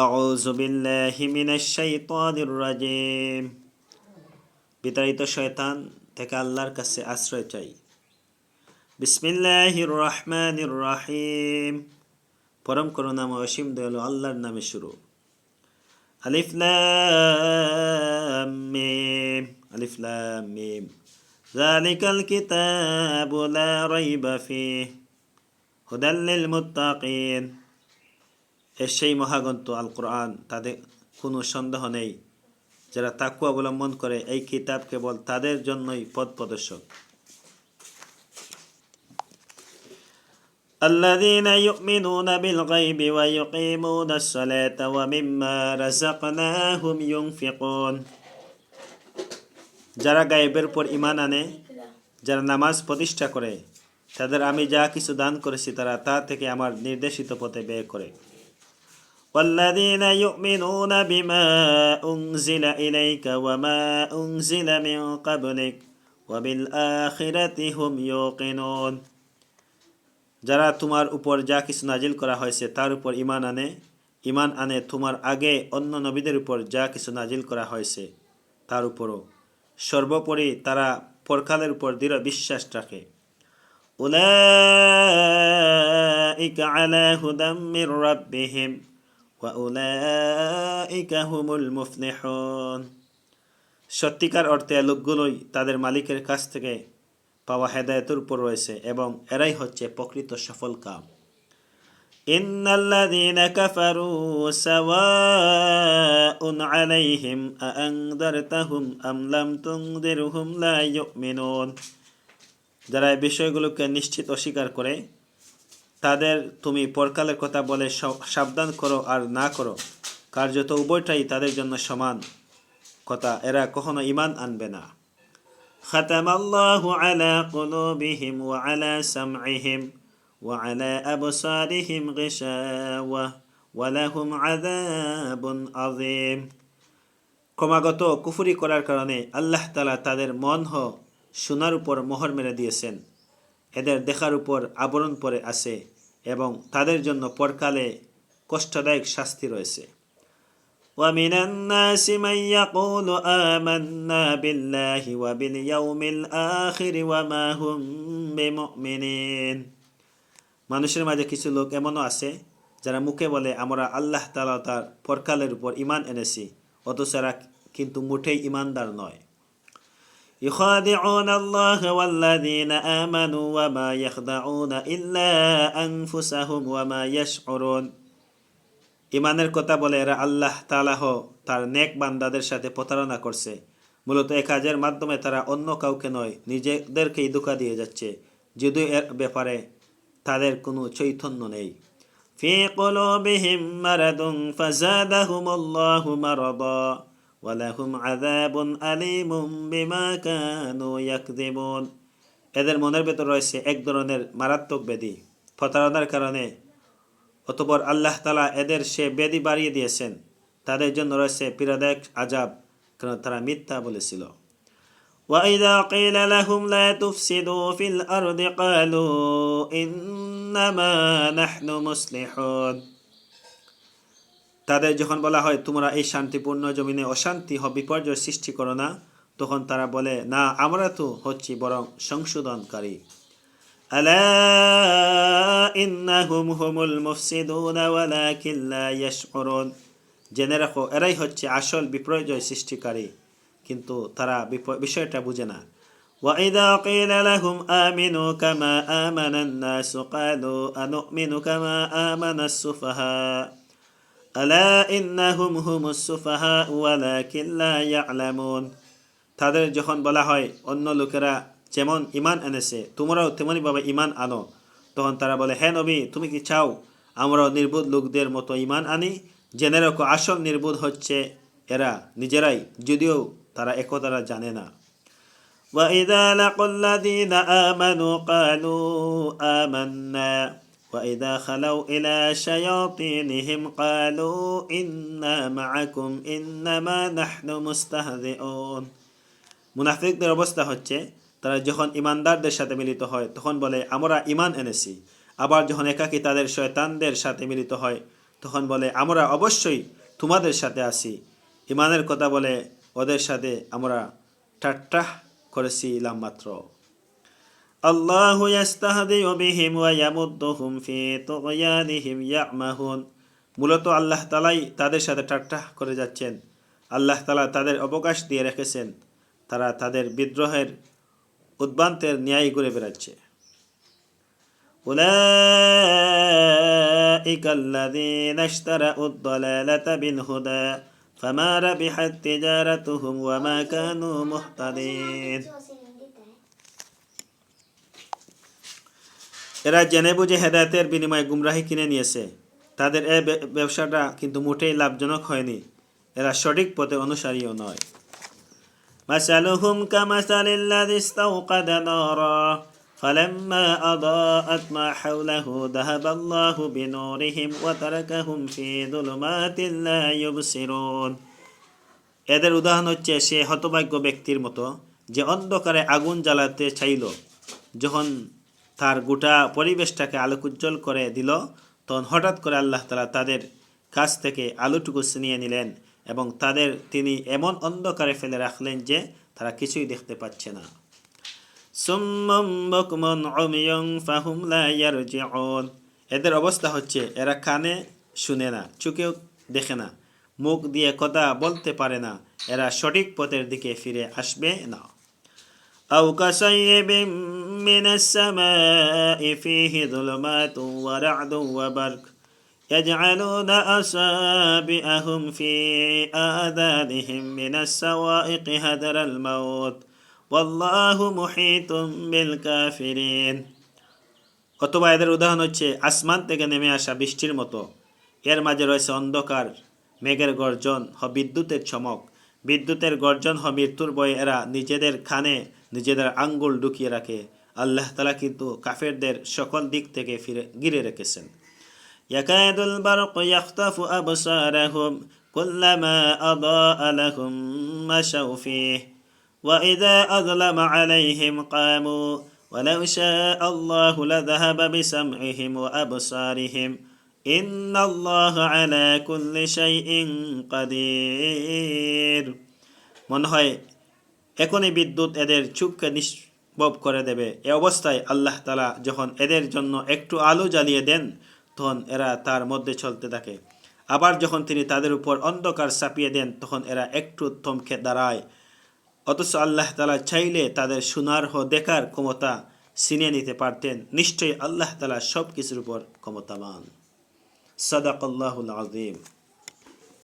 আউযু বিল্লাহি মিনাশ শাইতানির রাজিম। বিতাড়িত শয়তান থেকে আল্লাহর কাছে আশ্রয় চাই। বিসমিল্লাহির রহমানির রহিম। পরম করুণাময় অসীম দয়ালু আল্লাহর নামে শুরু। আলিফ লাম মিম। আলিফ লাম মিম। যালিকাল কিতাবু লা রাইবা ফিহি হুদাল লিল মুত্তাকিন। সেই মহাগ্রন্থ আল কোরআন, তাদের কোনো সন্দেহ নেই যারা তাকওয়া অবলম্বন করে। এই কিতাব কেবল তাদের জন্যই পথ প্রদর্শক। الذين يؤمنون بالغيب ويقيمون الصلاة ومما رزقناهم ينفقون। যারা গায়েবের উপর ঈমান আনে, যারা নামাজ প্রতিষ্ঠা করে, তাদের আমি যা কিছু দান করেছি তারা তা থেকে আমার নির্দেশিত পথে ব্যয় করে। والذين يؤمنون بما أنزل إليك وما أنزل من قبلك وبالآخرة هم يوقنون। যারা তোমার উপর যা কিছু নাজিল করা হয়েছে তার উপর ঈমান আনে তোমার আগে অন্য নবীদের উপর যা কিছু নাজিল করা হয়েছে তার উপরও। সর্বোপরি তারা পরকালের উপর দৃঢ় বিশ্বাস রাখে। উলাইকা আলা হুদাম মির রাব্বিহিম ওয়া উলাইকা হুমুল মুফলিহুন। সত্যিকার অর্থে লোকগুলোই তাদের মালিকের কাছ থেকে পাওয়া হেদায়েতের উপর রয়েছে এবং এরাই হচ্ছে প্রকৃত সফলকাম। ইন্নাল্লাযীনা কাফারু সাওয়াউন আলাইহিম আআনযারতাহুম আম লাম তুনযিরহুম লা ইউমিনুন। যারা এই বিষয়গুলোকে নিশ্চিত অস্বীকার করে, তাদের তুমি পরকালের কথা বলে সাবধান করো আর না করো, কার্যত উভয়টাই তাদের জন্য সমান কথা, এরা কখনো ঈমান আনবে না। খাতামাল্লাহু আলা কুলুবিহিম ওয়া আলা সামঈহিম ওয়া আলা আবসারিহিম গিশাওয়া ওয়া লাহুম আযাবুন আযীম। ক্রমাগত কুফরি করার কারণে আল্লাহ তাআলা তাদের মন শোনার উপর মোহর মেরে দিয়েছেন, এদের দেখার উপর আবরণ পরে আছে এবং তাদের জন্য পরকালে কষ্টদায়ক শাস্তি রয়েছে। وَمِنَ النَّاسِ مَن يَقُولُ آمَنَّا بِاللَّهِ وَبِالْيَوْمِ الْآخِرِ وَمَا هُمْ بِمُؤْمِنِينَ। মানুষের মাঝে কিছু লোক এমনও আছে যারা মুখে বলে আমরা আল্লাহ তাআলা তার পরকালের উপর ঈমান এনেছি, অথচ এরা কিন্তু মোটেই ঈমানদার নয়। يخادعون الله والذين آمنوا وما يخدعون إلا أنفسهم وما يشعرون। ঈমানের কথা বলে এরা আল্লাহ তাআলা তার নেক বান্দাদের সাথে প্রতারণা করছে। মূলত এই কাজের মাধ্যমে তারা অন্য কাউকে নয়, নিজেদেরকেই ধোঁকা দিয়ে যাচ্ছে, যদিও এর ব্যাপারে তাদের কোনো চৈতন্য নেই। ফি কুলুবিহিম মারাদুন ফাযাদাহুমুল্লাহু মারাদা ওয়া লাহুম আযাবুন আলীমুম বিমা কানু ইয়াকযিবুন। এদের মনের ভেতর রয়েছে এক ধরনের মারাত্মক ব্যাধি, প্রতারণার কারণে। অতঃপর আল্লাহ তাআলা এদের সে ব্যাধি বাড়িয়ে দিয়েছেন, তাদের জন্য রয়েছে পীড়াদায়ক আযাব, কারণ তারা মিথ্যা বলেছিল। وَإِذَا قِيلَ لَهُمْ لَا تُفْسِدُوا فِي الْأَرْضِ قَالُوا إِنَّمَا نَحْنُ مُصْلِحُونَ। তাদের যখন বলা হয় তোমরা এই শান্তিপূর্ণ জমিনে অশান্তি বিপর্যয় সৃষ্টি করো না, তখন তারা বলে না, আমরা তো হচ্ছি বরং সংশোধনকারী। আলা ইন্নাহুম হুমুল মুফসিদুনা ওয়ালাকিন লা ইয়াশউরুন। জেনে রাখো এরাই হচ্ছে আসল বিপর্যয় সৃষ্টিকারী, কিন্তু তারা বিষয়টা বুঝে না। وَإِذَا قِيلَ لَهُمْ آمِنُوا كَمَا آمَنَ النَّاسُ قَالُوا أَنُؤْمِنُ كَمَا آمَنَ السُّفَهَاءُ أَلَا إِنَّهُمْ هُمُ السُّفَهَاءُ وَلَكِنْ لَا يَعْلَمُونَ। তাদের যখন বলা হয় অন্য লোকেরা যেমন ঈমান এনেছে তোমরাও তেমনিভাবে ঈমান আনো, তখন তারা বলে হে নবী, তুমি কি চাও আমরাও নির্বোধ লোকদের মতো ঈমান আনি? জেনে রাখো আসল নির্বোধ হচ্ছে এরা নিজেরাই, যদিও তারা একথা জানে না। وَإِذَا لَقُوا الَّذِينَ آمَنُوا قَالُوا آمَنَّا وَإِذَا خَلَوْا إِلَى شَيَاطِينِهِمْ قَالُوا إِنَّا مَعَكُمْ إِنَّمَا نَحْنُ مُسْتَهْزِئُونَ। মুনাফিকদের অবস্থা হচ্ছে তারা যখন ঈমানদারদের সাথে মিলিত হয় তখন বলে আমরা ঈমান এনেছি, আবার যখন একাকী তাদের শয়তানদের সাথে মিলিত হয় তখন বলে, আমরা অবশ্যই তোমাদের সাথে আছি। ইমানের কথা বলে ওদের সাথে আমরা ঠাট্টা করেছিলাম মাত্র। আল্লাহু ইয়াস্তাহদিউ বিহিম ওয়া ইয়ামুদ্দুহুম ফি তুগয়ানিহিম ইয়ামাহুন। মূলত আল্লাহ তাআলাই তাদের সাথে ঠাট্টা করে যাচ্ছেন। আল্লাহ তাআলা তাদের অবকাশ দিয়ে রেখেছেন, তারা তাদের বিদ্রোহের উদ্ভ্রান্তের ন্যায় ঘুরে বেড়াচ্ছে। উলাইকা আল্লাযীনা ইশতারাউ আদ-দালালাতা বিল হুদা ফামা রাবিহাত তিজারাতুহুম ওয়া মা কানু মুহতাদিন। এরা জেনে বুঝে হেদায়েতের বিনিময়ে গুমরাহি কিনে নিয়েছে। তাদের এই ব্যবসাটা কিন্তু মোটেই লাভজনক হয়নি। এরা সঠিক পথে অনুসারীও নয়। মাসালুহুম কামাসালিল্লাযী ইসতাওকাদা নারা ফালাম্মা আদাআত মা হাওলাহু যাহাবাল্লাহু বিনূরিহিম ওয়া তারাকাহুম ফি যুলুমাতিন লা ইউবসিরুন। এদের উদাহরণ হচ্ছে সে হতভাগ্য ব্যক্তির মতো যে অন্ধকারে আগুন জ্বালাতে চাইল। যখন তার গোটা পরিবেশটাকে আলোকোজ্জ্বল করে দিল, তখন হঠাৎ করে আল্লাহ তাআলা তাদের কাছ থেকে আলোটুকু ছিনিয়ে নিলেন এবং তাদের তিনি এমন অন্ধকারে ফেলে রাখলেন যে তারা কিছুই দেখতে পাচ্ছে না। সুম্মুম বুকমুন উমিয়ুন ফাহুম লা ইয়ারজিউন। এদের অবস্থা হচ্ছে এরা কানে শুনে না, চোখেও দেখে না, মুখ দিয়ে কথা বলতে পারে না, এরা সঠিক পথের দিকে ফিরে আসবে না। আও কাসাইয়্যিবিম মিনাস সামাই ফীহি যুলুমাতুন ওয়া রা'দুন ওয়া বারক يجعلون أصابعهم في آذانهم من الصواعق حذر الموت والله محيط بالكافرين। অথবা এদের উদাহরণ হচ্ছে আসমান থেকে নেমে আসা বৃষ্টির মতো, এর মাঝে রয়েছে অন্ধকার, মেঘের গর্জন ও বিদ্যুতের চমক। বিদ্যুতের গর্জন ও মৃত্যুর ভয়ে এরা নিজেদের কানে নিজেদের আঙ্গুল ঢুকিয়ে রাখে। আল্লাহ তাআলা কিন্তু কাফেরদের সকল দিক থেকে ঘিরে রেখেছেন। يكاد البرق يخطف أبصارهم كلما أضاء لهم مشوا فيه وإذا أظلم عليهم قاموا ولو شاء الله لذهب بسمعهم وأبصارهم إن الله على كل شيء قدير। মনে হয় এখনই বিদ্যুৎ এদের চোখকে নিষ্প্রভ করে দেবে। এ অবস্থায় আল্লাহ তাআলা যখন এদের জন্য একটু আলো জ্বালিয়ে দেন, তখন এরা তার মধ্যে চলতে থাকে। আবার যখন তিনি তাদের উপর অন্ধকার চাপিয়ে দেন, তখন এরা একটু থমকে দাঁড়ায়। অথচ আল্লাহ তাআলা চাইলে তাদের শোনার ও দেখার ক্ষমতা ছিনিয়ে নিতে পারতেন। নিশ্চয়ই আল্লাহ তাআলা সব কিছুর উপর ক্ষমতাবান। সাদাকাল্লাহুল আযীম।